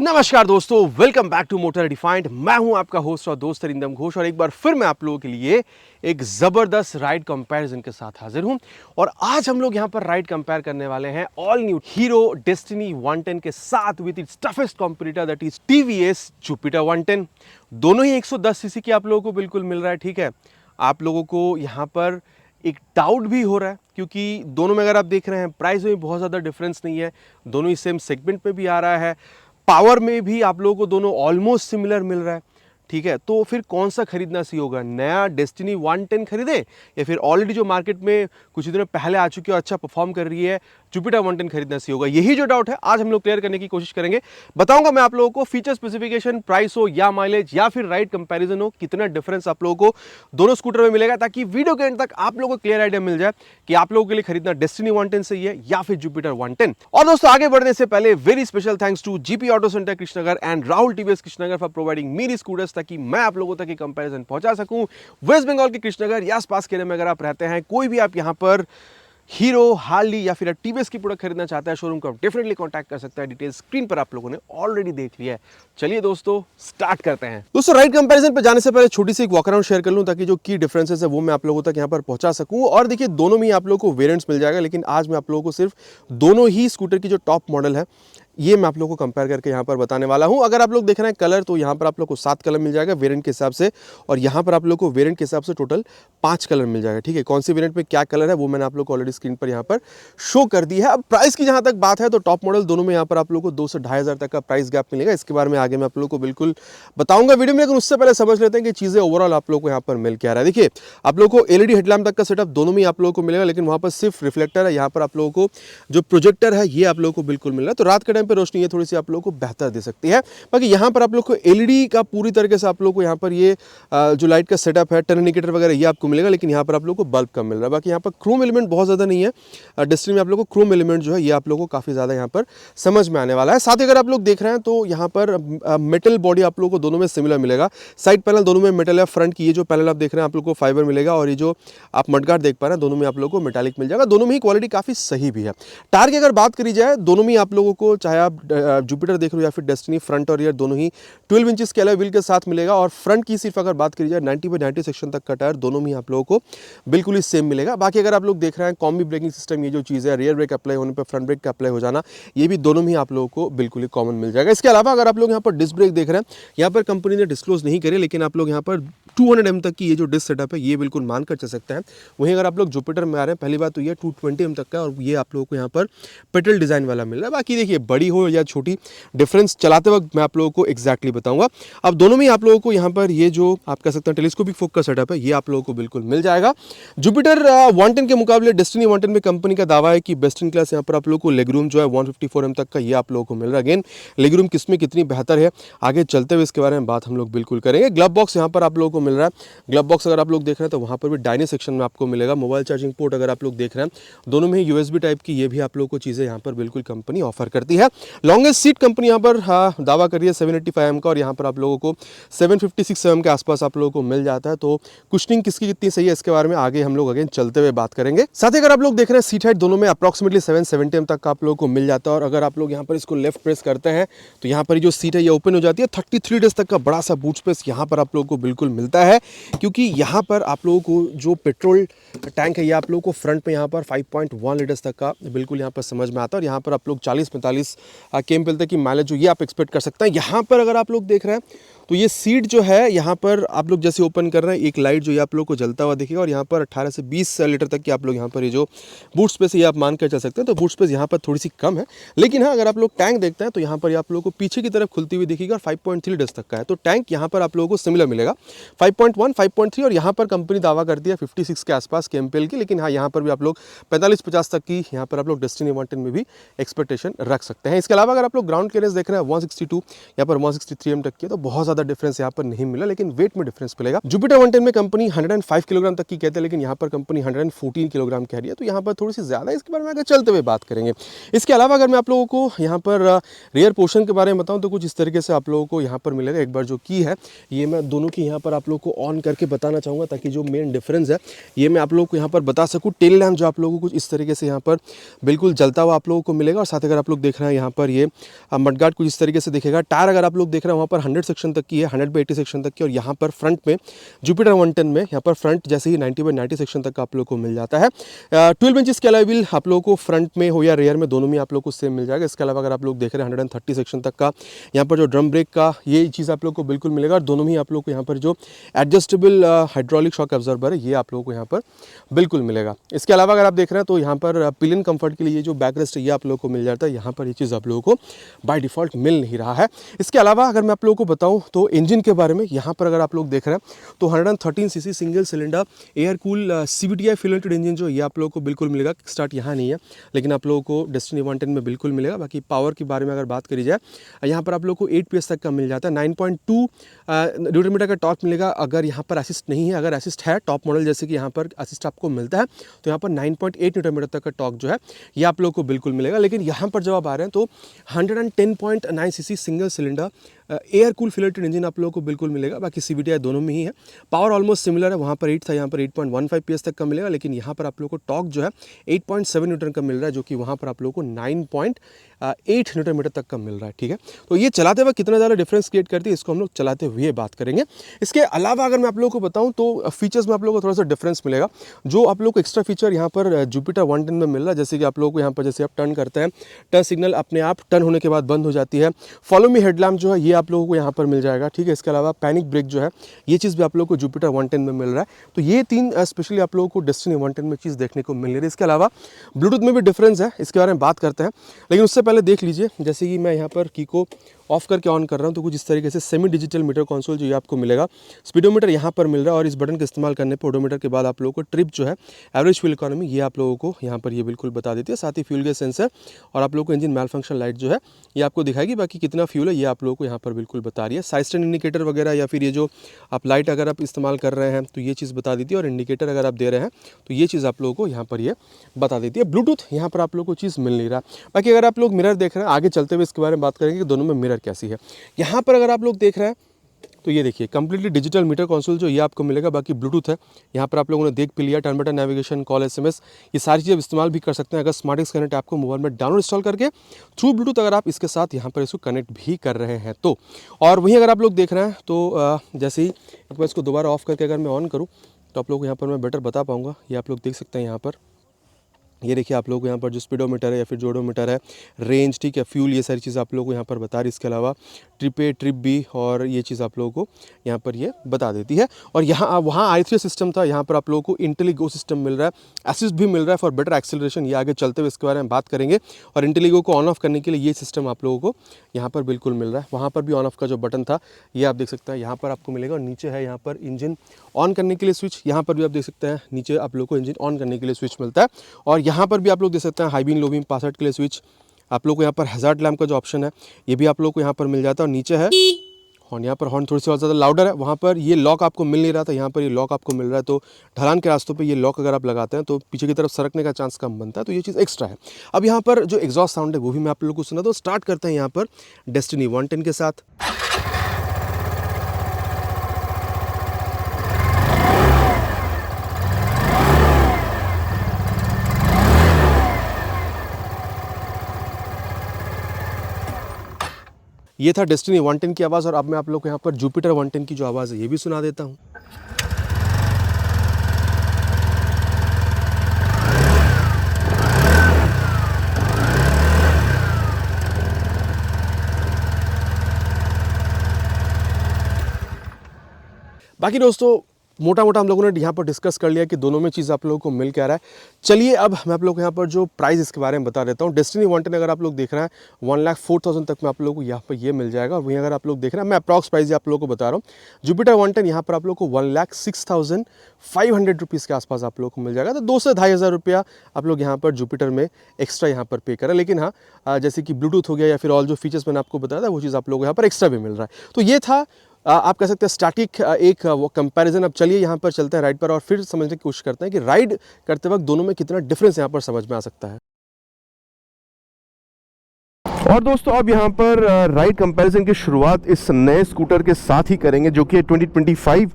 नमस्कार दोस्तों, welcome back to Motor Defined. मैं हूं आपका होस्ट और दोस्त अरिंदम घोष और एक बार फिर मैं आप लोगों के लिए एक जबरदस्त राइड कंपैरिजन के साथ हाजिर हूं। और आज हम लोग यहां पर राइड कंपेयर करने वाले हैं ऑल न्यू हीरो डेस्टिनी 110 के साथ with its toughest competitor that is TVS Jupiter 110। दोनों ही 110 सीसी की आप लोगों को बिल्कुल मिल रहा है। ठीक है, आप लोगों को यहां पर एक डाउट भी हो रहा है क्योंकि दोनों में अगर आप देख रहे हैं प्राइस में बहुत ज़्यादा डिफरेंस नहीं है, दोनों ही सेम सेगमेंट में भी आ रहा है, पावर में भी आप लोगों को दोनों ऑलमोस्ट सिमिलर मिल रहा है। ठीक है, तो फिर कौन सा खरीदना सही होगा? नया डेस्टिनी 110 खरीदे या फिर ऑलरेडी जो मार्केट में कुछ दिनों पहले आ चुकी है और अच्छा परफॉर्म कर रही है जुपिटर 110 खरीदना सही होगा? यही जो डाउट है आज हम लोग क्लियर करने की कोशिश करेंगे। बताऊंगा मैं आप लोगों को फीचर स्पेसिफिकेशन, प्राइस हो या माइलेज या फिर राइड कंपैरिजन हो, कितना डिफरेंस आप लोगों को दोनों स्कूटर में मिलेगा, ताकि वीडियो के एंड तक आप लोगों को क्लियर आइडिया मिल जाए कि आप लोगों के लिए खरीदना डेस्टिनी 110 सही है या फिर जुपिटर 110। और दोस्तों आगे बढ़ने से पहले very special thanks to GP auto centre Krishnanagar and Rahul TVS Krishnanagar for providing मेरी स्कूटर्स, ताकि मैं आप लोगों तक कंपैरिजन पहुंचा सकूं। वेस्ट बंगाल के कृष्णनगर या आसपास के एरिया में अगर आप रहते हैं, कोई भी आप यहां पर हीरो, हार्ली या फिर टीवीएस की प्रोडक्ट खरीदना चाहता है शोरूम को आप डेफिनेटली कांटेक्ट कर सकता है। डिटेल्स स्क्रीन पर आप लोगों ने ऑलरेडी देख लिया है। चलिए दोस्तों स्टार्ट करते हैं। दोस्तों राइड कंपैरिजन पे जाने से पहले छोटी सी एक वॉक अराउंड शेयर कर लूं ताकि जो की डिफरेंसेस है वो मैं आप लोगों तक यहां पर पहुंचा सकूं। और देखिए दोनों में आप लोगों को वेरिएंट्स मिल जाएगा, लेकिन आज मैं आप लोगों को सिर्फ दोनों ही स्कूटर की जो टॉप मॉडल है ये मैं आप लोगों को कंपेयर करके यहाँ पर बताने वाला हूँ। अगर आप लोग देख रहे हैं कलर, तो यहाँ पर आप लोग को 7 कलर मिल जाएगा वेरिएंट के हिसाब से, और यहाँ पर आप लोग को वेरिएंट के हिसाब से टोटल 5 कलर मिल जाएगा। ठीक है, कौन सी वेरिएंट में क्या कलर है वो मैंने आप लोग को ऑलरेडी स्क्रीन पर यहाँ पर शो कर दी है। अब प्राइस की जहाँ तक बात है तो टॉप मॉडल दोनों में यहाँ पर आप लोग को 2 से 2,500 तक का प्राइस गैप मिलेगा। इसके बारे में आगे मैं आप लोग को बिल्कुल बताऊंगा वीडियो में, लेकिन उससे पहले समझ लेते हैं कि चीज़ें ओवरऑल आप लोग को यहाँ पर मिल के आ रहा है। देखिए आप लोग को एलईडी हेडलैम्प तक का सेटअप दोनों में आप लोगों को मिलेगा, लेकिन वहाँ पर सिर्फ रिफ्लेक्टर है। यहाँ पर आप लोगों को जो प्रोजेक्टर है ये आप लोगों को बिल्कुल मिल रहा है, तो रात के टाइम पर रोशनी ये थोड़ी सी आप लोगों को बेहतर दे सकती है। बाकी यहाँ पर आप लोग को एलईडी का पूरी तरीके से आप लोग को यहाँ पर ये जो लाइट का सेटअप है, टर्न इंडिकेटर वगैरह ये आपको मिलेगा, लेकिन यहाँ पर आप लोग को बल्ब कम मिल रहा है। बाकी यहाँ पर क्रोम एलिमेंट बहुत ज़्यादा नहीं है डेस्टिनी में, आप लोग को क्रोम एलिमेंट जो है ये आप लोग को काफ़ी ज़्यादा यहाँ पर समझ में आने वाला है। साथ ही अगर आप लोग देख रहे हैं तो यहाँ पर मेटल बॉडी आप लोग को दोनों में सिमिलर मिलेगा। साइड पैनल दोनों में मेटल है, फ्रंट की ये जो पैनल आप देख रहे हैं आप लोग को फाइबर मिलेगा, और ये जो आप मडगार्ड देख पा रहे हैं दोनों में आप लोग को मेटालिक मिल जाएगा। दोनों में ही क्वालिटी काफ़ी सही भी है। टायर की अगर बात करी जाए दोनों में आप लोगों को, चाहे आप जुपिटर देख रहे हो या फिर डेस्टिनी, फ्रंट और रियर दोनों ही 12 इंचेस के अलॉय व्हील के साथ मिलेगा। और फ्रंट की सिर्फ अगर बात करी जाए 90/90 सेक्शन तक का टायर दोनों में आप लोगों को बिल्कुल ही सेम मिलेगा। बाकी अगर आप लोग देख रहे हैं कॉम्बी ब्रेकिंग सिस्टम, ये जो चीज़ है, रियर ब्रेक अप्लाई होने पर फ्रंट ब्रेक का अप्लाई हो जाना, ये भी दोनों में ही आप लोगों को बिल्कुल ही कॉमन मिल जाएगा। इसके अलावा अगर आप लोग यहाँ पर डिस्क ब्रेक देख रहे हैं, यहाँ पर कंपनी ने डिस्क्लोज नहीं करे, लेकिन आप लोग यहाँ पर 200 एम तक की ये जो डिस्क सेटअप है ये बिल्कुल मान कर चल सकते हैं। वहीं अगर आप लोग जुपिटर में आ रहे हैं, पहली बात तो ये 220 एम तक का, और ये आप लोगों को यहाँ पर पेटल डिजाइन वाला मिल रहा है। बाकी देखिए बड़ी हो या छोटी, डिफरेंस चलाते वक्त मैं आप लोगों को एग्जैक्टली बताऊंगा। अब दोनों में आप लोगों को यहाँ पर ये जो आप कह सकते हैं टेलीस्कोपिक फोक का सेटअप है ये आप लोगों को बिल्कुल मिल जाएगा। जुपिटर 110 के मुकाबले डेस्टिनी 110 में कंपनी का दावा है कि बेस्ट इन क्लास यहाँ पर आप लोगों को लेग रूम जो है 154 एम तक का ये आप लोगों को मिल रहा है। अगेन लेग रूम किसमें कितनी बेहतर है आगे चलते हुए इसके बारे में बात हम लोग बिल्कुल करेंगे। ग्लव बॉक्स यहाँ पर आप लोगों को मिल रहा है। ग्लव बॉक्स अगर आप लोग देख रहे हैं तो वहाँ पर भी डाइनिंग सेक्शन में आपको मिलेगा। मोबाइल चार्जिंग पोर्ट अगर आप लोग देख रहे हैं दोनों में यूएसबी टाइप की ये भी आप लोगों को चीज़ें यहाँ पर बिल्कुल कंपनी ऑफर करती है। लॉन्गेस्ट सीट कंपनी यहाँ पर दावा कर रही है 785 एम का, और यहाँ पर आप लोगों को 756 एम के आसपास आप लोगों को मिल जाता है। तो कुशनिंग किसकी कितनी सही है इसके बारे में आगे हम लोग अगेन चलते हुए बात करेंगे। साथ ही अगर आप लोग देख रहे हैं सीट हाइट दोनों में अप्रॉक्सिमेटली 770 एम तक का आप लोगों को मिल जाता है। और अगर आप लोग यहाँ पर इसको लेफ्ट प्रेस करते हैं तो यहाँ पर जो सीट है ये ओपन हो जाती है। 33 डेज तक का बड़ा सा बूट स्पेस यहाँ पर आप लोगों को बिल्कुल मिलता है, क्योंकि यहाँ पर आप लोगों को जो पेट्रोल टैंक है ये आप लोगों को फ्रंट में यहाँ पर 5.1 लीटर्स तक का बिल्कुल यहाँ पर समझ में आता है। और यहाँ पर आप लोग 40-45 केएम तक की माइलेज जो ये आप एक्सपेक्ट कर सकते हैं। यहाँ पर अगर आप लोग देख रहे हैं तो ये सीट जो है यहाँ पर आप लोग जैसे ओपन कर रहे हैं एक लाइट जो ये आप लोग को जलता हुआ दिखेगा, और यहाँ पर 18 से 20 लीटर तक की आप लोग यहाँ पर ये जो बूट स्पेस है ये आप मान कर चल सकते हैं। तो बूट स्पेस यहाँ पर थोड़ी सी कम है, लेकिन हाँ अगर आप लोग टैंक देखते हैं तो यहाँ पर आप लोगों को पीछे की तरफ खुलती हुई दिखेगी, और 5.3 लीटर्स तक का है। तो टैंक यहाँ पर आप लोगों को सिमिलर मिलेगा 5.1, 5.3, और यहाँ पर कंपनी दावा करती है 56 के आसपास केएमपीएल की। लेकिन हाँ यहाँ पर भी आप लोग 45-50 तक की यहाँ पर आप लोग डेस्टिनी 110 में भी एक्सपेक्टेशन रख सकते हैं। इसके अलावा अगर आप लोग ग्राउंड क्लियरेंस देख रहे हैं 162, यहाँ पर 163 एम तक की, तो बहुत ज़्यादा डिफरेंस यहाँ पर नहीं मिला, लेकिन वेट में डिफरेंस मिलेगा। जुपिटर 110 में कंपनी 105 किलोग्राम तक की कहते हैं, लेकिन यहाँ पर कंपनी 114 किलोग्राम कह रही है, तो यहाँ पर थोड़ी सी ज़्यादा है। इसके बारे में आगे चलते हुए बात करेंगे। इसके अलावा अगर मैं आप लोगों को यहाँ पर रियर पोर्शन के बारे में बताऊँ तो कुछ इस तरीके से आप लोगों को यहाँ पर मिलेगा। एक बार जो की है ये मैं दोनों की यहाँ पर आप लोग को ऑन करके बताना चाहूँगा, ताकि जो मेन डिफरेंस है ये मैं आप लोगों को यहाँ पर बता सकूँ। टेल लैम्प जो आप लोगों को कुछ इस तरीके से यहाँ पर बिल्कुल जलता हुआ आप लोगों को मिलेगा, और साथ अगर आप लोग देख रहे हैं यहाँ पर ये मडगार्ड कुछ इस तरीके से दिखेगा। टायर अगर आप लोग देख रहे हैं वहाँ पर 100 सेक्शन तक की है, 100/80 सेक्शन तक की। और यहाँ पर फ्रंट में जुपिटर 110 में यहाँ पर फ्रंट जैसे ही 90/90 सेक्शन तक का आप लोग को मिल जाता है। 12 इंचेस के अलॉय व्हील आप लोगों को फ्रंट में हो या रेयर में दोनों में आप लोग को सेम मिल जाएगा। इसके अलावा अगर आप लोग देख रहे हैं 130 सेक्शन तक का यहाँ पर जो ड्रम ब्रेक का ये चीज़ आप लोग को बिल्कुल मिलेगा। और दोनों में आप लोग को यहाँ पर जो एडजस्टेबल हाइड्रोलिक शॉक अब्जॉर्बर है ये आप लोगों को यहाँ पर बिल्कुल मिलेगा। इसके अलावा अगर आप देख रहे हैं तो यहाँ पर पिलियन कंफर्ट के लिए जो बैक रेस्ट है ये आप लोगों को मिल जाता है। यहाँ पर ये चीज़ आप लोगों को बाय डिफ़ॉल्ट मिल नहीं रहा है। इसके अलावा अगर मैं आप लोगों को बताऊँ तो इंजन के बारे में, यहाँ पर अगर आप लोग देख रहे हैं तो 113 CC single cylinder air cool CVTi fuel engine जो ये आप लोगों को बिल्कुल मिलेगा। स्टार्ट यहाँ नहीं है लेकिन आप लोगों को डेस्टिनी 110 में बिल्कुल मिलेगा। बाकी पावर के बारे में अगर बात करी जाए यहाँ पर आप लोग को 8 PS तक का मिल जाता है। 9.2 न्यूटन मीटर का टॉर्क मिलेगा अगर यहाँ पर असिस्ट नहीं है। अगर असिस्ट है टॉप मॉडल जैसे कि यहाँ पर असिस्ट आपको मिलता है तो यहाँ पर 9.8 न्यूटन मीटर तक का टॉर्क जो है ये आप लोग को बिल्कुल मिलेगा। लेकिन यहाँ पर जब आप आ रहे हैं तो 110.9 CC single cylinder air cool फिलेटेड इंजन आप लोगों को बिल्कुल मिलेगा। बाकी CVTi दोनों में ही है। पावर ऑलमोस्ट सिमिलर है, वहाँ पर 8 था, यहाँ पर 8.15 PS तक का मिलेगा। लेकिन यहाँ पर आप लोगों को टॉर्क जो है 8.7 न्यूटन का मिल रहा है, जो कि वहाँ पर आप लोगों को 9.8 न्यूटन मीटर तक का मिल रहा है। ठीक है, तो ये चलाते हुए कितना ज़्यादा डिफरेंस क्रिएट करती है इसको हम लोग चलाते हुए बात करेंगे। इसके अलावा अगर मैं आप लोगों को बताऊँ तो फीचर्स में आप लोगों को थोड़ा सा डिफरेंस मिलेगा। जो आप लोग को एक्स्ट्रा फीचर यहाँ पर जुपिटर 110 में मिल रहा है, जैसे कि आप लोगों को यहाँ पर जैसे आप टर्न करते हैं टर्न सिग्नल अपने आप टर्न होने के बाद बंद हो जाती है। फॉलो मी हेडलैम्प जो है ये आप लोगों को यहाँ पर मिल जाएगा। ठीक है, इसके अलावा पैनिक ब्रेक जो है ये चीज़ भी आप लोगों को जुपिटर 110 में मिल रहा है। तो ये तीन स्पेशली आप लोगों को डेस्टिनी 110 में चीज़ देखने को मिल रही है। इसके अलावा ब्लूटूथ में भी डिफरेंस है, इसके बारे में बात करते हैं। लेकिन उससे पहले देख लीजिए, जैसे कि मैं यहाँ पर की को ऑफ करके ऑन कर रहा हूँ तो कुछ इस तरीके से सेमी डिजिटल मीटर कंसोल जो ये आपको मिलेगा। स्पीडोमीटर यहाँ पर मिल रहा है और इस बटन का इस्तेमाल करने पर ओडोमीटर के बाद आप लोगों को ट्रिप जो है एवरेज फ्यूल इकोनॉमी ये आप लोगों को यहाँ पर ये बिल्कुल बता देती है। साथ ही फ्यूल गैस सेंसर और आप लोगों को इंजन मैल फंक्शन लाइट जो है ये आपको दिखाएगी। बाकी कितना फ्यूल है ये आप लोगों को यहाँ पर बिल्कुल बता रही है। साइड स्टैंड इंडिकेटर वगैरह या फिर ये जो आप लाइट अगर आप इस्तेमाल कर रहे हैं तो ये चीज़ बता देती है। और इंडिकेटर अगर आप दे रहे हैं तो ये चीज़ आप लोगों को यहाँ पर ये बता देती है। ब्लूटूथ यहाँ पर आप लोगों को चीज़ मिल नहीं रहा। बाकी अगर आप लोग मिरर देख रहे हैं, आगे चलते हुए इसके बारे में बात करेंगे कि दोनों में मिरर कैसी है। यहाँ पर अगर आप लोग देख रहे हैं तो ये देखिए कंप्लीटली डिजिटल मीटर कंसोल जो ये आपको मिलेगा। बाकी ब्लूटूथ है, यहाँ पर आप लोगों ने देख भी लिया। Turn button, navigation, call, SMS ये सारी चीज़ें इस्तेमाल भी कर सकते हैं अगर स्मार्ट कनेक्ट आपको मोबाइल में डाउनलोड इंस्टॉल करके थ्रू ब्लूटूथ अगर आप इसके साथ यहाँ पर इसको कनेक्ट भी कर रहे हैं तो। और वहीं अगर आप लोग देख रहे हैं तो जैसे ही एक बार इसको दोबारा ऑफ करके अगर मैं ऑन करूँ तो आप लोग को यहाँ पर मैं बेटर बता पाऊँगा। ये आप लोग देख सकते हैं यहाँ पर, ये देखिए आप लोग को यहाँ पर जो स्पीडोमीटर है या फिर जो ओडोमीटर है, रेंज, ठीक है, फ्यूल, ये सारी चीज़ आप लोगों को यहाँ पर बता रही है। इसके अलावा ट्रिप A, ट्रिप B और ये चीज़ आप लोगों को यहाँ पर ये बता देती है। और यहाँ वहाँ i3 सिस्टम था, यहाँ पर आप लोगों को इंटेलिगो सिस्टम मिल रहा है, असिस्ट भी मिल रहा है फॉर बेटर एक्सेलरेशन। ये आगे चलते हुए इसके बारे में बात करेंगे। और इंटेलिगो को ऑन ऑफ करने के लिए ये सिस्टम आप लोगों को यहाँ पर बिल्कुल मिल रहा है। वहाँ पर भी ऑन ऑफ का जो बटन था ये आप देख सकते हैं यहाँ पर आपको मिलेगा। और नीचे है यहाँ पर इंजन ऑन करने के लिए स्विच, यहाँ पर भी आप देख सकते हैं नीचे आप लोग को इंजन ऑन करने के लिए स्विच मिलता है। और यहाँ पर भी आप लोग देख सकते हैं high beam, low beam, pass out के लिए स्विच। आप लोग को यहाँ पर हैजार्ड लैम्प का जो ऑप्शन है ये भी आप लोग को यहाँ पर मिल जाता है। और नीचे है हॉर्न, यहाँ पर हॉर्न थोड़ी सी और ज़्यादा लाउडर है। वहाँ पर ये लॉक आपको मिल नहीं रहा था, यहाँ पर ये लॉक आपको मिल रहा है। तो ढलान के रास्तों पे ये लॉक अगर आप लगाते हैं तो पीछे की तरफ सरकने का चांस कम बनता है, तो ये चीज़ एक्स्ट्रा है। अब यहाँ पर जो एग्जॉस्ट साउंड है वो भी मैं आप लोगों को सुना दो। स्टार्ट करते हैं यहाँ पर डेस्टिनी 110 के साथ। ये था डेस्टिनी 110 की आवाज़। और अब मैं आप लोग को यहाँ पर जुपिटर 110 की जो आवाज़ है ये भी सुना देता हूँ। बाकी दोस्तों मोटा मोटा हम लोगों ने यहाँ पर डिस्कस कर लिया कि दोनों में चीज़ आप लोगों को मिल क्या रहा है। चलिए अब मैं आप लोगों को यहाँ पर जो प्राइस इसके बारे में बता देता हूँ। डेस्टिनी 110 अगर आप लोग देख रहे हैं 1,04,000 तक में आप लोगों को यहाँ पर ये मिल जाएगा। और वहीं अगर आप लोग देख रहे हैं, मैं अप्रॉक्स प्राइस आप लोगों को बता रहा हूँ, जुपिटर 110 यहाँ पर आप लोग को 1,06,500 रुपीज़ के आसपास आप लोग को मिल जाएगा। तो 2 से 2,500 रुपया आप लोग यहाँ पर जुपिटर में एक्स्ट्रा यहाँ पर पे करें। लेकिन हाँ, जैसे कि ब्लूटूथ हो गया या फिर ऑल जो फीचर्स मैंने आपको बताया था वो चीज़ आप लोग यहाँ पर एक्स्ट्रा भी मिल रहा है। तो ये था आप कह सकते हैं स्टैटिक एक वो कंपैरिजन। अब चलिए यहाँ पर चलते हैं राइड पर और फिर समझने की कोशिश करते हैं कि राइड करते वक्त दोनों में कितना डिफरेंस यहाँ पर समझ में आ सकता है। और दोस्तों अब यहाँ पर राइड कंपैरिजन की शुरुआत इस नए स्कूटर के साथ ही करेंगे जो कि 2025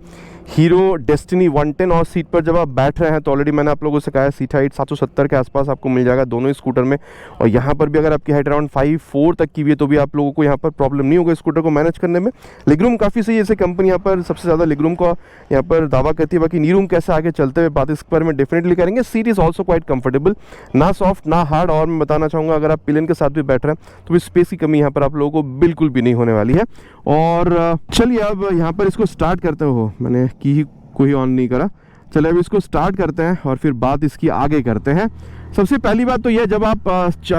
हीरो डेस्टिनी 110। और सीट पर जब आप बैठ रहे हैं तो ऑलरेडी मैंने आप लोगों से कहा है सीट हाइट 770 के आसपास आपको मिल जाएगा दोनों ही स्कूटर में। और यहाँ पर भी अगर आपकी हाइट अराउंड 5'4" तक की भी है तो भी आप लोगों को यहाँ पर प्रॉब्लम नहीं होगा स्कूटर को मैनेज करने में। लेगरूम काफ़ी सही है, जैसे कंपनी यहाँ पर सबसे ज़्यादा लेगरूम का यहाँ पर दावा करती है। बाकी नीरूम कैसे आगे चलते हुए बात इस बारे में डेफिनेटली करेंगे। Seat is also quite comfortable, ना सॉफ्ट ना हार्ड। और मैं बताना चाहूँगा अगर आप पिलियन के साथ भी बैठ रहे हैं तो भी स्पेस की कमी यहाँ पर आप लोगों को बिल्कुल भी नहीं होने वाली है। और चलिए अब यहाँ पर इसको स्टार्ट करते हो, मैंने की ही कोई ऑन नहीं करा। चलिए अब इसको स्टार्ट करते हैं और फिर बात इसकी आगे करते हैं। सबसे पहली बात तो यह, जब आप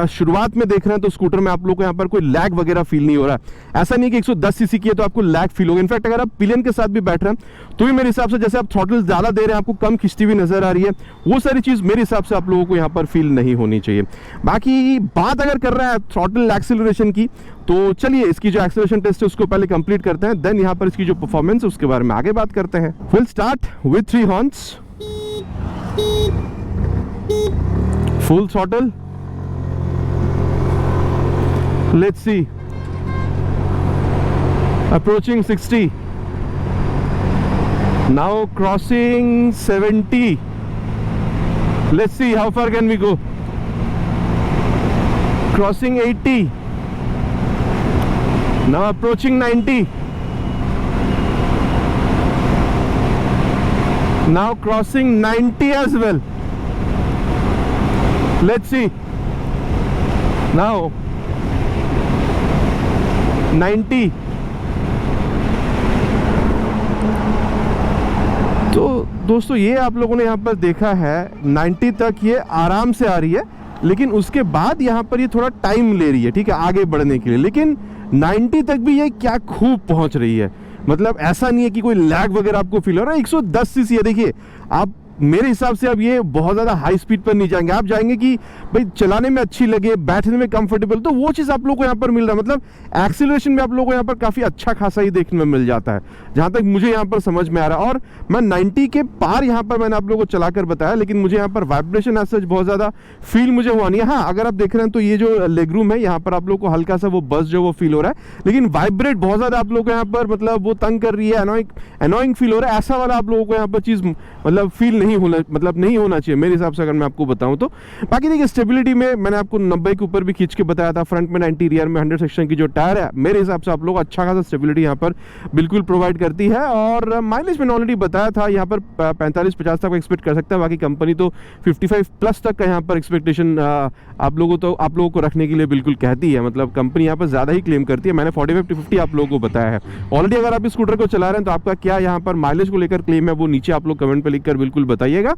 शुरुआत में देख रहे हैं तो स्कूटर में आप लोग को यहाँ पर कोई लैग वगैरह फील नहीं हो रहा है। ऐसा नहीं कि 110 सीसी की है तो आपको लैग फील होगा। इनफैक्ट अगर आप पिलियन के साथ भी बैठ रहे हैं तो भी मेरे हिसाब से जैसे आप थ्रॉटल ज़्यादा दे रहे हैं आपको कम खिंचती हुई नजर आ रही है, वो सारी चीज़ मेरे हिसाब से आप लोगों को यहाँ पर फील नहीं होनी चाहिए। बाकी बात अगर कर रहा है थ्रॉटल एक्सेलरेशन की, तो चलिए इसकी जो एक्सेलरेशन टेस्ट है उसको पहले कंप्लीट करते हैं, देन यहाँ पर इसकी जो परफॉर्मेंस है उसके बारे में आगे बात करते हैं। Will start with 3 horns, full throttle. Let's see. Approaching 60. Now crossing 70. Let's see how far can we go. Crossing 80. Now approaching 90. Now crossing 90 as well. Let's see. Now 90. तो दोस्तों ये आप लोगों ने यहाँ पर देखा है 90 तक ये आराम से आ रही है, लेकिन उसके बाद यहाँ पर ये थोड़ा टाइम ले रही है, ठीक है, आगे बढ़ने के लिए। लेकिन 90 तक भी ये क्या खूब पहुंच रही है, मतलब ऐसा नहीं है कि कोई लैग वगैरह आपको फील हो रहा है। 110 सीसी है, देखिए आप मेरे हिसाब से अब ये बहुत ज़्यादा हाई स्पीड पर नहीं जाएंगे, आप जाएंगे कि भाई चलाने में अच्छी लगे, बैठने में कंफर्टेबल, तो वो चीज़ आप लोगों को यहाँ पर मिल रहा है। मतलब एक्सीलरेशन में आप लोगों को यहाँ पर काफ़ी अच्छा खासा ही देखने में मिल जाता है, जहाँ तक मुझे यहाँ पर समझ में आ रहा है। और मैं 90 के पार यहाँ पर मैंने आप लोगों को चलाकर बताया, लेकिन मुझे यहाँ पर वाइब्रेशन ऐसा बहुत ज़्यादा फील मुझे हुआ नहीं है। हाँ, अगर आप देख रहे हैं तो ये जो लेग रूम है यहाँ पर आप लोग को हल्का सा वो बस जो वो फील हो रहा है, लेकिन वाइब्रेट बहुत ज़्यादा आप लोग को यहाँ पर मतलब वो तंग कर रही है, एनोइंग फील हो रहा है, ऐसा वाला आप लोगों को यहाँ पर चीज़ मतलब फील नहीं होना, मतलब नहीं होना चाहिए मेरे हिसाब से, अगर मैं आपको बताऊं तो। बाकी देखिए स्टेबिलिटी में मैंने आपको 90 के ऊपर भी खींच के बताया था, फ्रंट में 90, रियर में 100 सेक्शन की जो टायर है मेरे हिसाब से आप लोग अच्छा खासा स्टेबिलिटी यहाँ पर बिल्कुल प्रोवाइड करती है। और माइलेज मैंने ऑलरेडी बताया था, यहाँ पर 45-50 तक एक्सपेक्ट कर सकता है। बाकी कंपनी तो 55+ तक का यहाँ पर एक्सपेक्टेशन आप लोगों को रखने के लिए बिल्कुल कहती है, मतलब कंपनी यहाँ पर ज़्यादा ही क्लेम करती है। मैंने 45-50 आप लोगों को बताया है ऑलरेडी। अगर आप इस स्कूटर को चला रहे हैं तो आपका क्या यहाँ पर माइलेज को लेकर क्लेम है वो नीचे आप लोग कमेंट पर लिखकर बिल्कुल बताइएगा।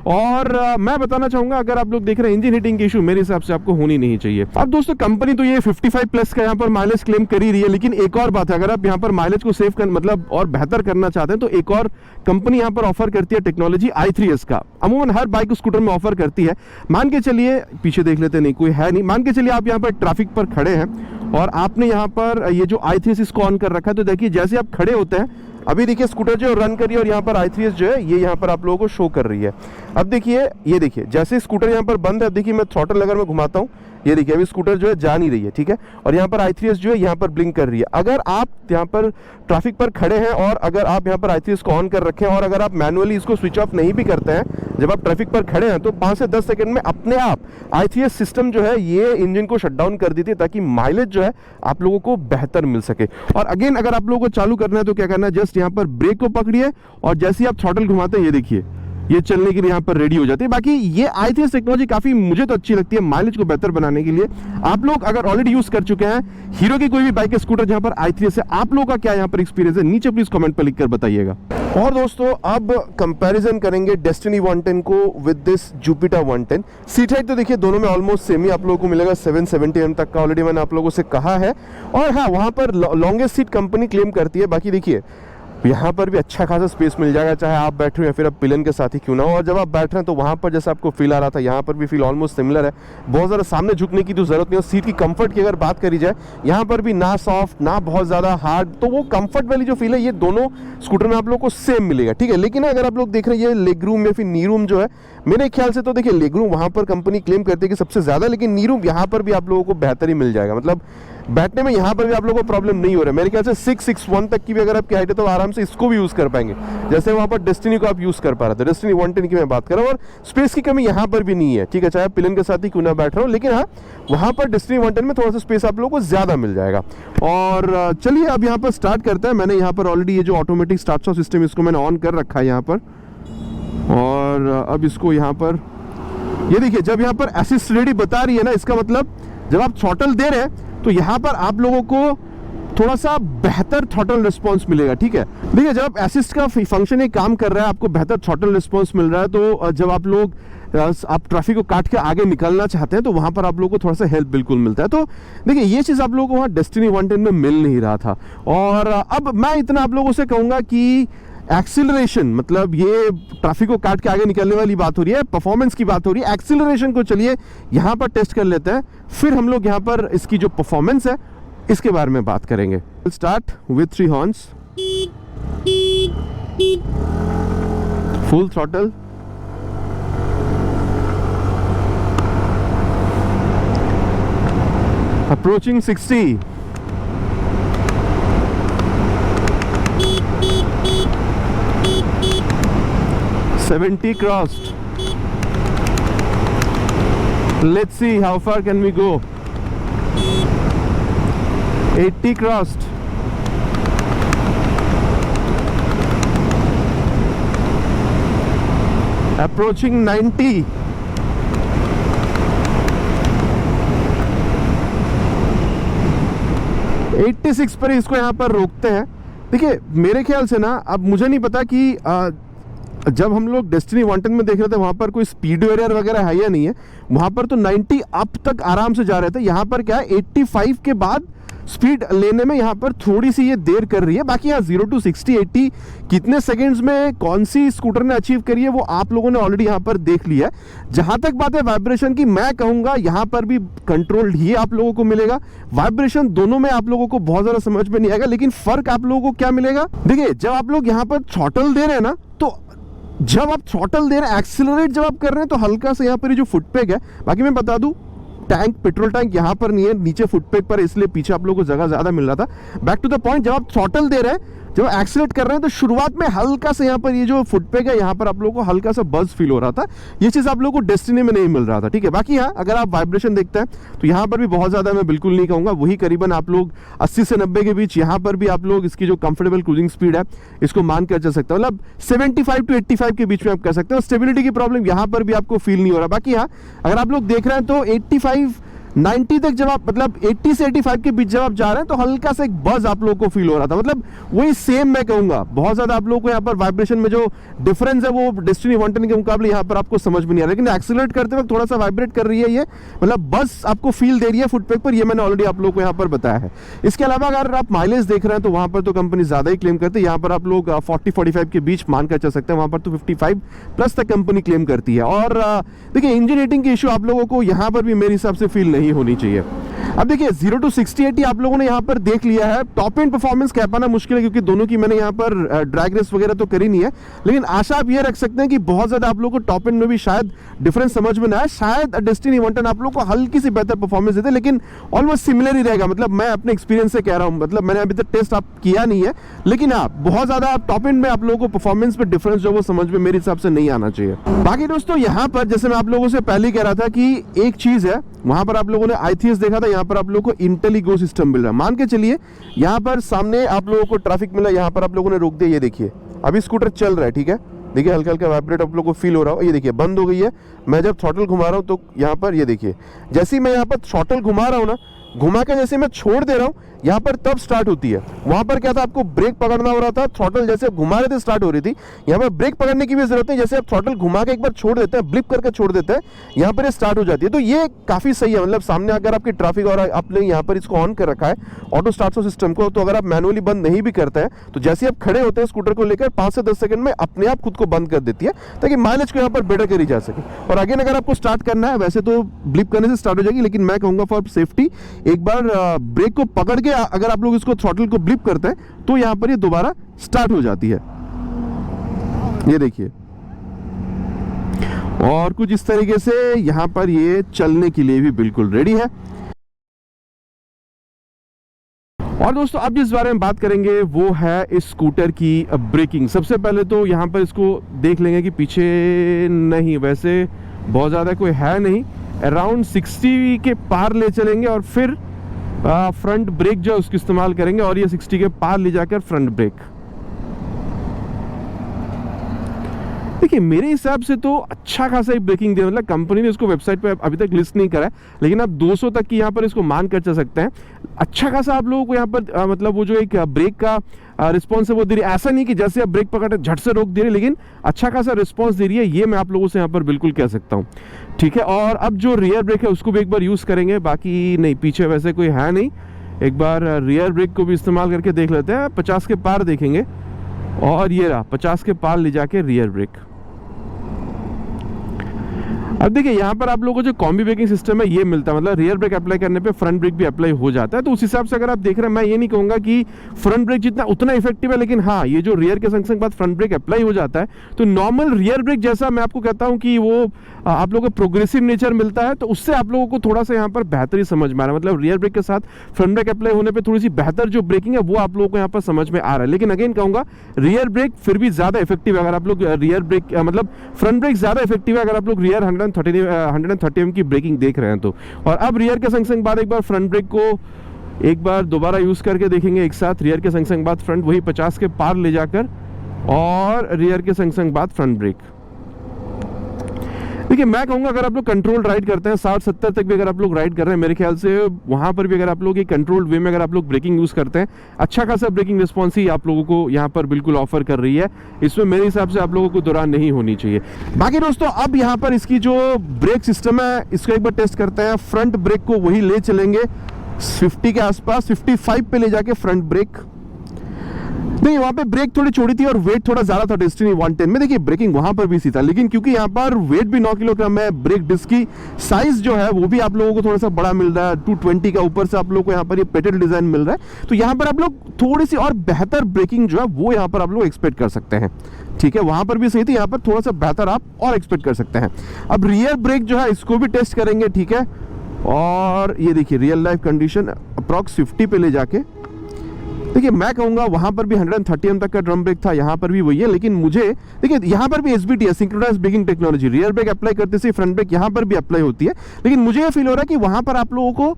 और मैं बताना चाहूंगा अगर आप लोग देख रहे हैं इंजन हीटिंग की इशू मेरे हिसाब से आपको होनी नहीं चाहिए। अब दोस्तों कंपनी तो ये 55+ का यहाँ पर माइलेज क्लेम कर ही रही है, लेकिन एक और बात है, अगर आप यहाँ पर माइलेज को सेव कर मतलब और बेहतर करना चाहते हैं तो एक और कंपनी यहाँ पर ऑफर करती है टेक्नोलॉजी i3s का। अमूमन हर बाइक स्कूटर में ऑफर करती है। मान के चलिए, पीछे देख लेते नहीं कोई है नहीं, मान के चलिए आप यहाँ पर ट्रैफिक पर खड़े हैं और आपने यहाँ पर ये जो i3s इसको ऑन कर रखा है, तो देखिए जैसे आप खड़े होते हैं, अभी देखिए स्कूटर जो रन कर रही है और यहाँ पर i3s जो है ये यहाँ पर आप लोगों को शो कर रही है। अब देखिए, ये देखिए जैसे स्कूटर यहाँ पर बंद है, अब देखिए मैं थ्रॉटल अगर मैं घुमाता हूँ, ये देखिए अभी स्कूटर जो है जा नहीं रही है, ठीक है, और यहाँ पर i3s जो है यहाँ पर ब्लिंक कर रही है। अगर आप यहाँ पर ट्रैफिक पर खड़े हैं और अगर आप यहाँ पर i3s को ऑन कर रखें और अगर आप मैनुअली इसको स्विच ऑफ नहीं भी करते हैं जब आप ट्रैफिक पर खड़े हैं, तो 5 से 10 सेकंड में अपने आप i3s सिस्टम जो है ये इंजन को शट डाउन कर देती है, ताकि माइलेज जो है आप लोगों को बेहतर मिल सके। और अगेन अगर आप लोगों को चालू करना है तो क्या करना है, जस्ट यहाँ पर ब्रेक को पकड़िए और जैसे ही आप थ्रॉटल घुमाते हैं, ये देखिए ये चलने के लिए यहाँ पर रेडी हो जाती है। बाकी ये i3s टेक्नोलॉजी काफ़ी मुझे तो अच्छी लगती है माइलेज को बेहतर बनाने के लिए। आप लोग अगर ऑलरेडी यूज़ कर चुके हैं हीरो की कोई भी बाइक स्कूटर जहाँ पर i3s है, आप लोगों का क्या यहाँ पर एक्सपीरियंस है, नीचे प्लीज़ कमेंट पर लिखकर बताइएगा। और दोस्तों अब कंपैरिजन करेंगे डेस्टिनी 110 को with this Jupiter 110। Seat height तो देखिए दोनों में ऑलमोस्ट सेम ही आप लोगों को मिलेगा, 770 mm तक का ऑलरेडी मैंने आप लोगों से कहा है। और हाँ, वहाँ पर लॉन्गेस्ट सीट कंपनी क्लेम करती है। बाकी देखिए यहाँ पर भी अच्छा खासा स्पेस मिल जाएगा, चाहे आप बैठ रहे हो या फिर आप पिलियन के साथ ही क्यों ना हो। और जब आप बैठ रहे हैं तो वहाँ पर जैसा आपको फील आ रहा था, यहाँ पर भी फील ऑलमोस्ट सिमिलर है। बहुत ज़्यादा सामने झुकने की तो ज़रूरत नहीं है। सीट की कंफर्ट की अगर बात करी जाए, यहाँ पर भी ना सॉफ्ट ना बहुत ज़्यादा हार्ड, तो वो कंफर्ट वाली जो फील है ये दोनों स्कूटर में आप लोग को सेम मिलेगा, ठीक है। लेकिन अगर आप लोग देख रहे हैं ये लेग रूम या फिर नी रूम जो है, मेरे ख्याल से तो देखिए लेग रूम वहाँ पर कंपनी क्लेम करती है कि सबसे ज़्यादा, लेकिन नी रूम यहाँ पर भी आप लोगों को बेहतर ही मिल जाएगा। मतलब बैठने में यहाँ पर भी आप लोगों को प्रॉब्लम नहीं हो रहा है। मेरे ख्याल से 661 तक की भी अगर आपकी हाइट है तो आराम से इसको भी यूज़ कर पाएंगे, जैसे वहाँ पर डेस्टिनी को आप यूज़ कर पा रहे थे। डेस्टिनी 110 की मैं बात कर रहा हूँ, और स्पेस की कमी यहाँ पर भी नहीं है, ठीक है, चाहे आप पिलन के साथ ही क्यों ना बैठ रहा हूँ, लेकिन हाँ वहाँ पर डेस्टिनी 110 में थोड़ा सा स्पेस आप लोगों को ज़्यादा मिल जाएगा। और चलिए अब यहाँ पर स्टार्ट करते हैं। मैंने यहाँ पर ऑलरेडी ये जो ऑटोमेटिक स्टार्ट स्टॉप सिस्टम इसको मैंने ऑन कर रखा है यहाँ पर, और अब इसको यहाँ पर ये देखिए जब यहाँ पर असिस्ट रेडी बता रही है ना, इसका मतलब जब आप थ्रॉटल दे रहे हैं तो यहाँ पर आप लोगों को थोड़ा सा बेहतर थ्रॉटल रिस्पांस मिलेगा, ठीक है। देखिए जब असिस्ट का फंक्शन एक काम कर रहा है, आपको बेहतर थ्रॉटल रिस्पांस मिल रहा है, तो जब आप लोग आप ट्रैफिक को काट के आगे निकलना चाहते हैं तो वहां पर आप लोगों को थोड़ा सा हेल्प बिल्कुल मिलता है। तो देखिए ये चीज़ आप लोगों को वहाँ डेस्टिनी 110 में मिल नहीं रहा था। और अब मैं इतना आप लोगों से कहूँगा कि एक्सीलरेशन, मतलब ये ट्रैफिक को काट के आगे निकलने वाली बात हो रही है, परफॉर्मेंस की बात हो रही है, एक्सीलरेशन को चलिए यहाँ पर टेस्ट कर लेते हैं, फिर हम लोग यहाँ पर इसकी जो परफॉर्मेंस है इसके बारे में बात करेंगे। Start with 3 horns, full throttle, approaching 60, $70 crossed. Let's see how far can we go. $80 crossed. Approaching 90. $86 पर इसको यहाँ पर रोकते हैं। देखिए मेरे ख्याल से ना, अब मुझे नहीं पता कि जब हम लोग डेस्टिनी 110 में देख रहे थे वहाँ पर कोई स्पीड वेरियर वगैरह है या नहीं है, वहाँ पर तो 90 अप तक आराम से जा रहे थे। यहाँ पर क्या है 85 के बाद स्पीड लेने में यहाँ पर थोड़ी सी ये देर कर रही है। बाकी यहाँ 0 to 60 80 कितने सेकंड्स में कौन सी स्कूटर ने अचीव करी है वो आप लोगों ने ऑलरेडी यहाँ पर देख लिया है। जहाँ तक बात है वाइब्रेशन की, मैं कहूँगा यहाँ पर भी कंट्रोल्ड ही आप लोगों को मिलेगा। वाइब्रेशन दोनों में आप लोगों को बहुत ज़्यादा समझ में नहीं आएगा, लेकिन फ़र्क आप लोगों को क्या मिलेगा, देखिए जब आप लोग यहाँ पर थ्रॉटल दे रहे हैं ना, तो जब आप थ्रॉटल दे रहे हैं, एक्सीलरेट जब आप कर रहे हैं, तो हल्का से यहाँ पर ये जो फुटपेग है, बाकी मैं बता दूं टैंक, पेट्रोल टैंक यहाँ पर नहीं है, नीचे फुटपेग पर, इसलिए पीछे आप लोगों को जगह ज्यादा मिल रहा था। बैक टू द पॉइंट, जब आप थ्रॉटल दे रहे हैं, जब एक्सीलरेट कर रहे हैं, तो शुरुआत में हल्का से यहाँ पर ये जो फुटपेग है यहाँ पर आप लोगों को हल्का सा बज फील हो रहा था। ये चीज़ आप लोगों को डेस्टिनी में नहीं मिल रहा था, ठीक है। बाकी हाँ अगर आप वाइब्रेशन देखते हैं तो यहाँ पर भी बहुत ज़्यादा मैं बिल्कुल नहीं कहूँगा, वही करीबन आप लोग 80 से 90 के बीच यहाँ पर भी आप लोग इसकी जो कंफर्टेबल क्रूजिंग स्पीड है इसको मान कर चल सकते हैं, मतलब 75 to 85 के बीच में आप कह सकते हो। स्टेबिलिटी की प्रॉब्लम यहाँ पर भी आपको फील नहीं हो रहा। बाकी हाँ अगर आप लोग देख रहे हैं तो 85 90 तक जब आप, मतलब 80 से 85 के बीच जब आप जा रहे हैं तो हल्का सा एक बज आप लोगों को फील हो रहा था, मतलब वही सेम मैं कहूँगा। बहुत ज़्यादा आप लोगों को यहाँ पर वाइब्रेशन में जो डिफरेंस है वो डेस्टिनी 110 के मुकाबले यहाँ पर आपको समझ में नहीं आ रहा, लेकिन एक्सीलरेट करते वक्त थोड़ा सा वाइब्रेट कर रही है ये, मतलब बस आपको फील दे रही है फुटपेग पर, ये मैंने ऑलरेडी आप लोगों को यहाँ पर बताया है। इसके अलावा अगर आप माइलेज देख रहे हैं तो वहाँ पर तो कंपनी ज़्यादा ही क्लेम करती है, यहाँ पर आप लोग 40-45 के बीच मान कर चल सकते हैं, वहाँ पर तो 55 प्लस तक कंपनी क्लेम करती है। और देखिए इंजन रेटिंग की इशू आप लोगों को यहाँ पर भी मेरे हिसाब से फील नहीं होनी चाहिए। अब देखिए 0 to 60 80 आप लोगों ने यहाँ पर देख लिया है। टॉप एंड परफॉर्मेंस कह पाना मुश्किल है क्योंकि दोनों की मैंने यहाँ पर ड्रैग रेस वगैरह तो करी नहीं है, लेकिन आशा आप ये रख सकते हैं कि बहुत ज़्यादा आप लोगों को टॉप एंड में भी शायद डिफरेंस समझ में ना आए। शायद डेस्टिनी 110 आप लोगों को हल्की सी बेहतर परफॉर्मेंस देते, लेकिन ऑलमोस्ट सिमिलर ही रहेगा। मतलब मैं अपने एक्सपीरियंस से कह रहा हूँ, मतलब मैंने अभी तक टेस्ट आप किया नहीं है, लेकिन हाँ बहुत ज़्यादा टॉप एंड में आप लोगों को परफॉर्मेंस में डिफरेंस जो वो समझ में मेरे हिसाब से नहीं आना चाहिए। बाकी दोस्तों यहाँ पर जैसे मैं आप लोगों से पहले कह रहा था कि एक चीज़ है, वहाँ पर आप लोगों ने ITS देखा था, यहाँ पर आप लोगों को इंटेलिगो सिस्टम मिल रहा है। मान के चलिए यहाँ पर सामने आप लोगों को ट्रैफिक मिला, यहाँ पर आप लोगों ने रोक दिया, ये देखिए अभी स्कूटर चल रहा है, ठीक है, देखिए हल्का हल्का वाइब्रेट आप लोगों को फील हो रहा हो, ये देखिए बंद हो गई है। मैं जब थ्रॉटल घुमा रहा हूँ तो यहाँ पर ये देखिए, जैसे ही मैं यहाँ पर थ्रॉटल घुमा रहा हूँ ना, घुमा के जैसे मैं छोड़ दे रहा हूँ यहाँ पर तब स्टार्ट होती है। वहाँ पर क्या था, आपको ब्रेक पकड़ना हो रहा था, थ्रॉटल जैसे घुमा रहे थे स्टार्ट हो रही थी। यहाँ पर ब्रेक पकड़ने की भी जरूरत है, जैसे आप थ्रॉटल घुमा के एक बार छोड़ देते हैं, ब्लिप करके छोड़ देते हैं, यहाँ पर ये स्टार्ट हो जाती है। तो ये काफ़ी सही है, मतलब सामने अगर आपकी ट्रैफिक और आपने यहाँ पर इसको ऑन कर रखा है ऑटो स्टार्ट सिस्टम को, तो अगर आप मैनुअली बंद नहीं भी करते हैं तो जैसे आप खड़े होते हैं स्कूटर को लेकर 5 से 10 सेकंड में अपने आप खुद को बंद कर देती है, ताकि माइलेज को यहाँ पर बेटर करी जा सके। और अगेन अगर आपको स्टार्ट करना है, वैसे तो ब्लिप करने से स्टार्ट हो जाएगी, लेकिन मैं कहूँगा फॉर सेफ्टी एक बार ब्रेक को पकड़ के अगर आप लोग इसको थ्रॉटल को ब्लिप करते हैं तो यहां पर ये दोबारा स्टार्ट हो जाती है, ये देखिए। और कुछ इस तरीके से यहां पर ये चलने के लिए भी बिल्कुल रेडी है। और दोस्तों अब जिस बारे में बात करेंगे वो है इस स्कूटर की ब्रेकिंग। सबसे पहले तो यहाँ पर इसको देख लेंगे कि पीछे नहीं, वैसे बहुत ज़्यादा कोई है नहीं, अराउंड 60 के पार ले चलेंगे और फिर फ्रंट ब्रेक जो है उसको इस्तेमाल करेंगे और ये 60 के पार ले जाकर फ्रंट ब्रेक। देखिए मेरे हिसाब से तो अच्छा खासा ही ब्रेकिंग दिया, मतलब कंपनी ने इसको वेबसाइट पे अभी तक लिस्ट नहीं करा है, लेकिन आप 200 तक की यहाँ पर इसको मान कर चल सकते हैं। अच्छा खासा आप लोगों को यहाँ पर मतलब वो जो एक ब्रेक का रिस्पॉन्स है वो दे रही है। ऐसा नहीं कि जैसे आप ब्रेक पकड़े झट से रोक दे रही है, लेकिन अच्छा खासा रिस्पॉन्स दे रही है, ये मैं आप लोगों से यहाँ पर बिल्कुल कह सकता हूँ। ठीक है, और अब जो रियर ब्रेक है उसको भी एक बार यूज़ करेंगे, बाकी नहीं, पीछे वैसे कोई है नहीं। एक बार रियर ब्रेक को भी इस्तेमाल करके देख लेते हैं, 50 के पार देखेंगे और ये रहा 50 के पार ले जाके रियर ब्रेक। अब देखिए यहाँ पर आप लोगों को जो कॉम्बी ब्रेकिंग सिस्टम है ये मिलता है, मतलब रियर ब्रेक अप्लाई करने पे फ्रंट ब्रेक भी अप्लाई हो जाता है। तो उस हिसाब से अगर आप देख रहे हैं, मैं ये नहीं कहूँगा कि फ्रंट ब्रेक जितना उतना इफेक्टिव है, लेकिन हाँ ये जो रियर के संग संग बाद फ्रंट ब्रेक अप्लाई हो जाता है तो नॉर्मल रियर ब्रेक जैसा मैं आपको कहता हूँ कि वो आप लोगों को प्रोग्रेसिव नेचर मिलता है, तो उससे आप लोगों को थोड़ा सा यहाँ पर बेहतरी समझ में आ रहा है। मतलब रियर ब्रेक के साथ फ्रंट ब्रेक अप्लाई होने पर थोड़ी सी बेहतर जो ब्रेकिंग है वो आप लोगों को यहाँ पर समझ में आ रहा है। लेकिन अगेन कहूँगा रियर ब्रेक फिर भी ज़्यादा इफेक्टिव है अगर आप लोग रियर ब्रेक मतलब फ्रंट ब्रेक ज़्यादा इफेक्टिव है अगर आप लोग रियर 130 एम की ब्रेकिंग देख रहे हैं तो। और अब रियर के संग संग बाद एक बार फ्रंट ब्रेक को एक बार दोबारा यूज करके देखेंगे एक साथ, रियर के संग संग बाद फ्रंट वही 50 के पार ले जाकर और रियर के संग संग बाद फ्रंट ब्रेक। देखिए मैं कहूँगा अगर आप लोग कंट्रोल राइड करते हैं 60-70 तक भी अगर आप लोग राइड कर रहे हैं, मेरे ख्याल से वहाँ पर भी अगर आप लोग एक कंट्रोल्ड वे में अगर आप लोग ब्रेकिंग यूज़ करते हैं, अच्छा खासा ब्रेकिंग रिस्पॉन्स ही आप लोगों को यहाँ पर बिल्कुल ऑफर कर रही है। इसमें मेरे हिसाब से आप लोगों को दौरान नहीं होनी चाहिए। बाकी दोस्तों अब यहाँ पर इसकी जो ब्रेक सिस्टम है इसको एक बार टेस्ट करते हैं। फ्रंट ब्रेक को वही ले चलेंगे 50 के आसपास, 55 पे ले जाके फ्रंट ब्रेक। नहीं वहाँ पे ब्रेक थोड़ी छोटी थी और वेट थोड़ा ज़्यादा था डेस्टिनी 110 में। देखिए ब्रेकिंग वहाँ पर भी सी था, लेकिन क्योंकि यहाँ पर वेट भी 9 किलोग्राम है, ब्रेक डिस्क की साइज जो है वो भी आप लोगों को थोड़ा सा बड़ा मिल रहा है, 220 का ऊपर से आप लोगों को यहाँ पर ये पेटेड डिज़ाइन मिल रहा है, तो यहाँ पर आप लोग थोड़ी सी और बेहतर ब्रेकिंग जो है वो यहाँ पर आप लोग एक्सपेक्ट कर सकते हैं। ठीक है, वहाँ पर भी सही थी, यहाँ पर थोड़ा सा बेहतर आप और एक्सपेक्ट कर सकते हैं। अब रियर ब्रेक जो है इसको भी टेस्ट करेंगे। ठीक है, और ये देखिए रियल लाइफ कंडीशन अप्रॉक्स 50 पे ले जाके देखिए मैं कहूँगा वहाँ पर भी 130 एम तक का ड्रम ब्रेक था, यहाँ पर भी वही है। लेकिन मुझे देखिए यहाँ पर भी SBT है, synchronised braking technology, rear brake apply करते से फ्रंट ब्रेक यहाँ पर भी अप्लाई होती है, लेकिन मुझे ये फील हो रहा है कि वहाँ पर आप लोगों को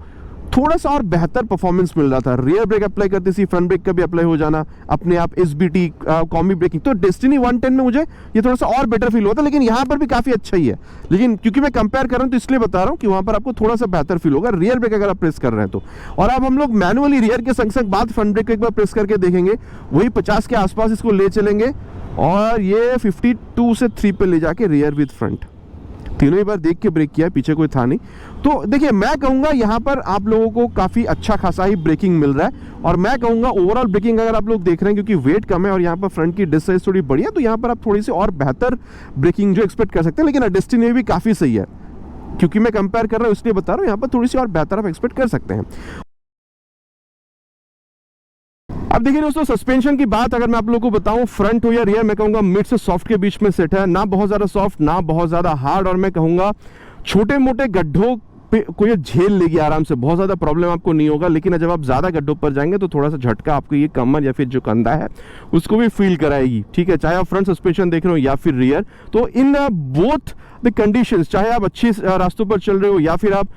थोड़ा सा और बेहतर परफॉर्मेंस मिल रहा था। रियर ब्रेक अप्लाई करते सी फ्रंट ब्रेक का भी अप्लाई हो जाना अपने आप, SBT कॉम्बी ब्रेकिंग, तो डेस्टिनी 110 में मुझे ये थोड़ा सा और बेटर फील होता, लेकिन यहाँ पर भी काफ़ी अच्छा ही है। लेकिन क्योंकि मैं कंपेयर कर रहा हूँ तो इसलिए बता रहा हूँ कि वहाँ पर आपको थोड़ा सा बेहतर फील होगा रियर ब्रेक अगर आप प्रेस कर रहे हैं तो। और अब हम लोग मैनुअली रियर के संग संग बाद फ्रंट ब्रेक को एक बार प्रेस करके देखेंगे, वही 50 के आसपास इसको ले चलेंगे और ये 52 से 3 पे ले जाके रियर विद फ्रंट। तीनों ही बार देख के ब्रेक किया, पीछे कोई था नहीं। तो देखिए मैं कहूँगा यहाँ पर आप लोगों को काफ़ी अच्छा खासा ही ब्रेकिंग मिल रहा है। और मैं कहूँगा ओवरऑल ब्रेकिंग अगर आप लोग देख रहे हैं क्योंकि वेट कम है और यहाँ पर फ्रंट की डिस्क साइज थोड़ी बड़ी है, तो यहाँ पर आप थोड़ी सी और बेहतर ब्रेकिंग जो एक्सपेक्ट कर सकते हैं। लेकिन डेस्टिनी भी काफ़ी सही है, क्योंकि मैं कंपेयर कर रहा हूँ इसलिए बता रहा हूँ, यहाँ पर थोड़ी सी और बेहतर आप एक्सपेक्ट कर सकते हैं। अब देखिए दोस्तों सस्पेंशन की बात अगर मैं आप लोगों को बताऊं, फ्रंट हो या रियर, मैं कहूंगा मिड से सॉफ्ट के बीच में सेट है, ना बहुत ज्यादा सॉफ्ट ना बहुत ज्यादा हार्ड, और मैं कहूंगा छोटे मोटे गड्ढों पे को ये झेल लेगी आराम से, बहुत ज्यादा प्रॉब्लम आपको नहीं होगा। लेकिन जब आप ज्यादा गड्ढों पर जाएंगे तो थोड़ा सा झटका आपको ये कमर या फिर जो कंधा है उसको भी फील कराएगी। ठीक है, चाहे आप फ्रंट सस्पेंशन देख रहे हो या फिर रियर, तो इन बोथ द कंडीशंस, चाहे आप अच्छे रास्तों पर चल रहे हो या फिर आप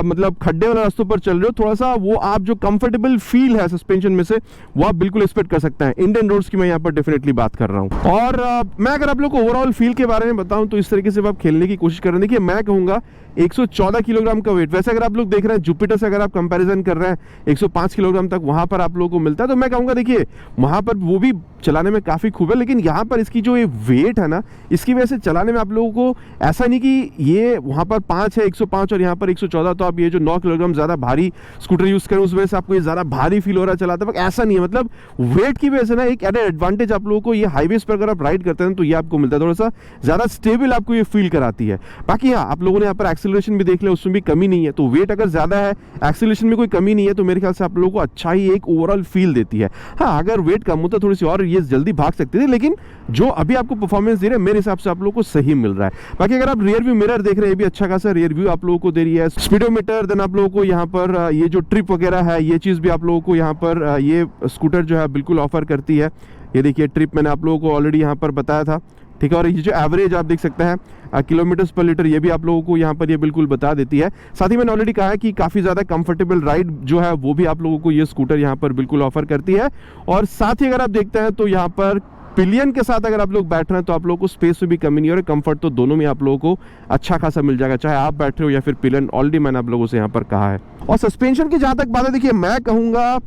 मतलब खड्डे वाले रास्तों पर चल रहे हो, थोड़ा सा वो आप जो कंफर्टेबल फील है सस्पेंशन में से वो आप बिल्कुल एक्सपेक्ट कर सकते हैं। इंडियन रोड्स की मैं यहाँ पर डेफिनेटली बात कर रहा हूँ। और मैं अगर आप लोग को ओवरऑल फील के बारे में बताऊं तो इस तरीके से आप खेलने की कोशिश कर रहे हैं। देखिए मैं कहूँगा 114 किलोग्राम का वेट, वैसे अगर आप लोग देख रहे हैं जुपिटर से अगर आप कंपैरिजन कर रहे हैं 105 किलोग्राम तक वहाँ पर आप लोगों को मिलता है, तो मैं कहूँगा देखिए वहाँ पर वो भी चलाने में काफ़ी खूब है। लेकिन यहाँ पर इसकी जो ये वेट है ना, इसकी वजह से चलाने में आप लोगों को ऐसा नहीं कि ये वहाँ पर 5 है 105 और यहाँ पर 114, तो आप ये जो 9 किलोग्राम ज़्यादा भारी स्कूटर यूज़ करें उस वजह से आपको ये ज़्यादा भारी फील हो रहा है चलाते वक्त, ऐसा नहीं है। मतलब वेट की वजह से ना एक एडेड एडवांटेज आप लोगों को ये हाईवेज पर अगर आप राइड करते हैं तो ये आपको मिलता है, थोड़ा सा ज़्यादा स्टेबल आपको ये फील कराती है। बाकी हाँ, आप लोगों ने यहाँ पर एक्सेलरेशन भी देख लिया, उसमें भी कमी नहीं है। तो वेट अगर ज़्यादा है, एक्सेलरेशन में कोई कमी नहीं है, तो मेरे ख्याल से आप लोगों को अच्छा ही एक ओवरऑल फील देती है। हाँ, अगर वेट कम होता थोड़ी सी और ये जल्दी भाग सकती थी, लेकिन जो अभी आपको परफॉर्मेंस दे रहे हैं मेरे हिसाब से आप लोगों को सही मिल रहा है। बाकी अगर आप रियर व्यू मिरर देख रहे हैं, ये भी अच्छा खासा रियर व्यू आप लोगों को दे रही है। स्पीडोमीटर, देन आप लोगों को यहाँ पर ये जो ट्रिप वगैरह है ये चीज़ भी आप लोगों को यहाँ पर ये स्कूटर जो है बिल्कुल ऑफर करती है। ये देखिए ट्रिप मैंने आप लोगों को ऑलरेडी यहाँ पर बताया था, ठीक है। और ये जो एवरेज आप देख सकते हैं किलोमीटर्स पर लीटर, ये भी आप लोगों को यहाँ पर ये बिल्कुल बता देती है। साथ ही मैंने ऑलरेडी कहा है कि काफ़ी ज़्यादा कंफर्टेबल राइड जो है वो भी आप लोगों को ये स्कूटर यहाँ पर बिल्कुल ऑफर करती है। और साथ ही अगर आप देखते हैं तो यहाँ पर पिलियन के साथ अगर आप लोग बैठ रहे हैं तो आप लोगों को स्पेस में भी कमी नहीं हो रही, कंफर्ट तो दोनों में आप लोगों को अच्छा खासा मिल जाएगा, चाहे आप बैठ रहे हो या फिर पिलियन, ऑलरेडी मैंने आप लोगों से यहाँ पर कहा है। और सस्पेंशन की जहाँ तक बात है, देखिए मैं कहूँगा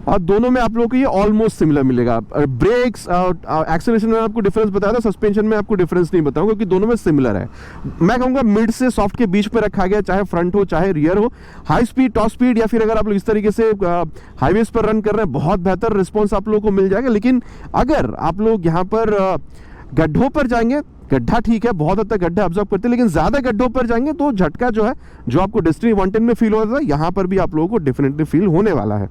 और दोनों में आप लोगों को ये ऑलमोस्ट सिमिलर मिलेगा। ब्रेक्स और एक्सेलरेशन में आपको डिफरेंस बताया था, सस्पेंशन में आपको डिफरेंस नहीं बताऊंगा क्योंकि दोनों में सिमिलर है। मैं कहूँगा मिड से सॉफ्ट के बीच पे रखा गया, चाहे फ्रंट हो चाहे रियर हो। हाई स्पीड, टॉप स्पीड या फिर अगर आप लोग इस तरीके से हाईवेज पर रन कर रहे हैं, बहुत बेहतर रिस्पॉन्स आप लोगों को मिल जाएगा। लेकिन अगर आप लोग यहाँ पर गड्ढों पर जाएंगे, गड्ढा ठीक है, बहुत हद तक गड्ढा ऑब्जर्व करते हैं, लेकिन ज्यादा गड्ढों पर जाएंगे तो झटका जो है, जो आपको डेस्टिनी 110 में फील हो रहा था, यहाँ पर भी आप लोगों को डेफिनेटली फील होने वाला है।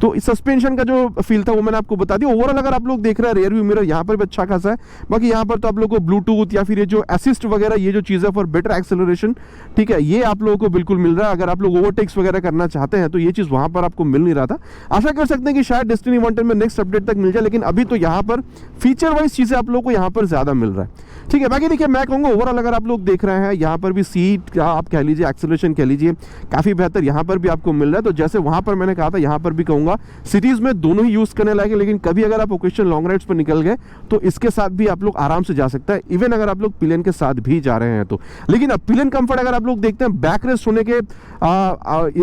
तो इस सस्पेंशन का जो फील था वो मैंने आपको बता दिया। ओवरऑल अगर आप लोग देख रहे हैं रियर व्यू मिरर यहाँ पर भी अच्छा खासा है। बाकी यहाँ पर तो आप लोगों को ब्लूटूथ या फिर ये जो असिस्ट वगैरह, ये जो चीज़ है फॉर बेटर एक्सेलरेशन, ठीक है, ये आप लोगों को बिल्कुल मिल रहा है। अगर आप लोग ओवरटेक्स वगैरह करना चाहते हैं तो ये चीज़ वहाँ पर आपको मिल नहीं रहा था। आशा कर सकते हैं कि शायद डेस्टिनी 110 में नेक्स्ट अपडेट तक मिल जाए, लेकिन अभी तो यहाँ पर फीचर वाइज चीज़ें आप लोगों को यहाँ पर ज़्यादा मिल रहा है, ठीक है। बाकी देखिए मैं कहूँगा ओवरऑल अगर आप लोग देख रहे हैं यहाँ पर भी सीट आप कह लीजिए, एक्सेलरेशन कह लीजिए, काफ़ी बेहतर यहाँ पर भी आपको मिल रहा है। तो जैसे वहाँ पर मैंने कहा था, यहाँ पर भी कहूँगा सिटीज़ में दोनों ही यूज़ करने लायक है, लेकिन कभी अगर आप ओकेशनल लॉन्ग राइड्स पर निकल गए तो इसके साथ भी आप लोग आराम से जा सकते हैं, इवन अगर आप लोग पिलियन के साथ भी जा रहे हैं तो। लेकिन अब पिलियन कंफर्ट अगर आप लोग देखते हैं, बैक रेस्ट होने के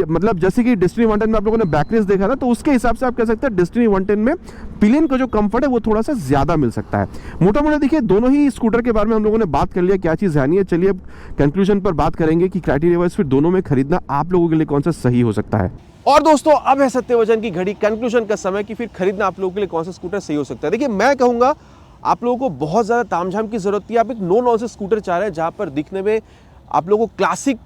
मतलब जैसे कि डेस्टिनी 110 में आप लोगों ने बैक रेस्ट देखा था, तो उसके हिसाब से आप कह सकते हैं डेस्टिनी 110 में पिलियन का जो कंफर्ट है वो थोड़ा सा ज़्यादा मिल सकता है। मोटा मोटा देखिए दोनों ही स्कूटर के बारे में हम लोगों ने बात कर लिया, क्या चीज़ है नहीं है। चलिए अब कंक्लूजन पर बात करेंगे कि क्राइटेरिया वाइज फिर दोनों में खरीदना आप लोगों के लिए कौन सा सही हो सकता है। और दोस्तों अब है सत्यवचन की घड़ी, कंक्लूजन का समय कि फिर खरीदना आप लोगों के लिए कौन सा स्कूटर सही हो सकता है। देखिए मैं कहूँगा आप लोगों को बहुत ज़्यादा तामझाम की जरूरत है। आप एक नो नॉनसेंस स्कूटर चाह रहे हैं जहाँ पर दिखने में आप लोगों को क्लासिक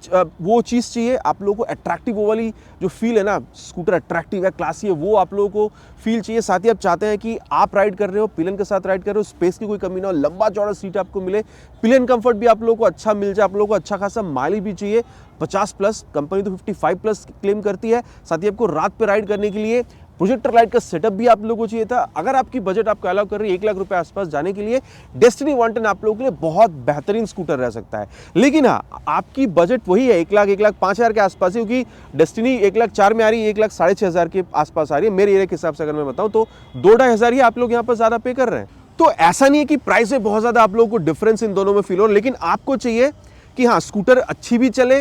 वो चीज़ चाहिए, आप लोगों को अट्रैक्टिव वो वाली जो फील है ना, स्कूटर अट्रैक्टिव है, क्लासी है, वो आप लोगों को फील चाहिए। साथ ही आप चाहते हैं कि आप राइड कर रहे हो, पिलियन के साथ राइड कर रहे हो, स्पेस की कोई कमी ना हो, लंबा चौड़ा सीट आपको मिले, पिलियन कंफर्ट भी आप लोगों को अच्छा मिल जाए, आप लोगों को अच्छा खासा माइलेज भी चाहिए, 50+, कंपनी तो 55+ क्लेम करती है। साथ ही आपको रात पे राइड करने के लिए प्रोजेक्टर लाइट का सेटअप भी आप लोगों को चाहिए था। अगर आपकी बजट आपको अलाउ कर रही है 1 लाख रुपए आसपास जाने के लिए, डेस्टिनी 110 आप लोगों के लिए बहुत बेहतरीन स्कूटर रह सकता है। लेकिन हाँ, आपकी बजट वही है 1 लाख 1,05,000 के आसपास ही, क्योंकि डेस्टिनी 1,04,000 में आ रही है, 1,06,500 के आसपास आ रही है। मेरे एरिया के हिसाब से अगर मैं बताऊं तो 2-2,500 ही आप लोग यहाँ पर ज्यादा पे कर रहे हैं। तो ऐसा नहीं है कि प्राइस में बहुत ज्यादा आप लोगों को डिफरेंस इन दोनों में फील हो, लेकिन आपको चाहिए कि हाँ स्कूटर अच्छी भी चले,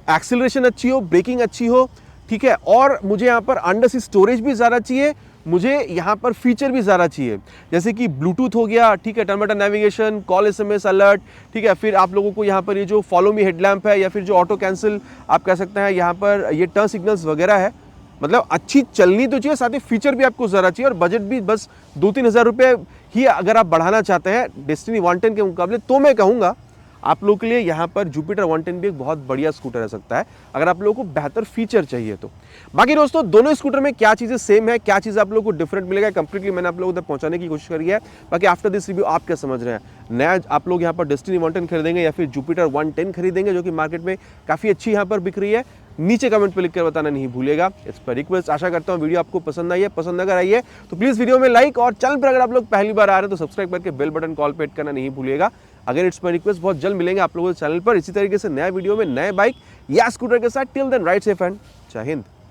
एक्सेलरेशन अच्छी हो, ब्रेकिंग अच्छी हो, ठीक है, और मुझे यहाँ पर अंडर सीट स्टोरेज भी ज़्यादा चाहिए, मुझे यहाँ पर फीचर भी ज़्यादा चाहिए, जैसे कि ब्लूटूथ हो गया, ठीक है, turn by turn navigation, call SMS alert, ठीक है। फिर आप लोगों को यहाँ पर ये जो फॉलो मी हेडलैम्प है या फिर जो ऑटो कैंसिल आप कह सकते हैं, यहाँ पर ये टर्न सिग्नल्स वगैरह है, मतलब अच्छी चलनी तो चाहिए, साथ ही फीचर भी आपको ज़रा चाहिए। और बजट भी बस 2-3 हज़ार रुपये ही अगर आप बढ़ाना चाहते हैं डेस्टिनी 110 के मुकाबले, तो मैं कहूँगा आप लोगों के लिए यहाँ पर जुपिटर 110 भी एक बहुत बढ़िया स्कूटर रह सकता है, अगर आप लोगों को बेहतर फीचर चाहिए तो। बाकी दोस्तों दोनों स्कूटर में क्या चीज़ें सेम है, क्या चीज़ आप लोगों को डिफरेंट मिलेगा, कंप्लीटली मैंने आप लोगों तक पहुंचाने की कोशिश करी है। बाकी आफ्टर दिस रिव्यू आप क्या समझ रहे हैं, नया आप लोग यहाँ पर डेस्टिनी 110 खरीदेंगे या फिर जुपिटर 110 खरीदेंगे, जो कि मार्केट में काफ़ी अच्छी यहाँ पर बिक रही है? नीचे कमेंट पे लिख कर बताना नहीं भूलिएगा, इट्स पर रिक्वेस्ट। आशा करता हूँ वीडियो आपको पसंद आई है, पसंद अगर आई है तो प्लीज़ वीडियो में लाइक, और चैनल पर अगर आप लोग पहली बार आ रहे हैं तो सब्सक्राइब करके बेल बटन कॉल पे हिट करना नहीं भूलिएगा। अगर इट्स माय रिक्वेस्ट, बहुत जल्द मिलेंगे आप लोगों के चैनल पर इसी तरीके से नए वीडियो में नए बाइक या स्कूटर के साथ। Till then ride safe and Jai Hind.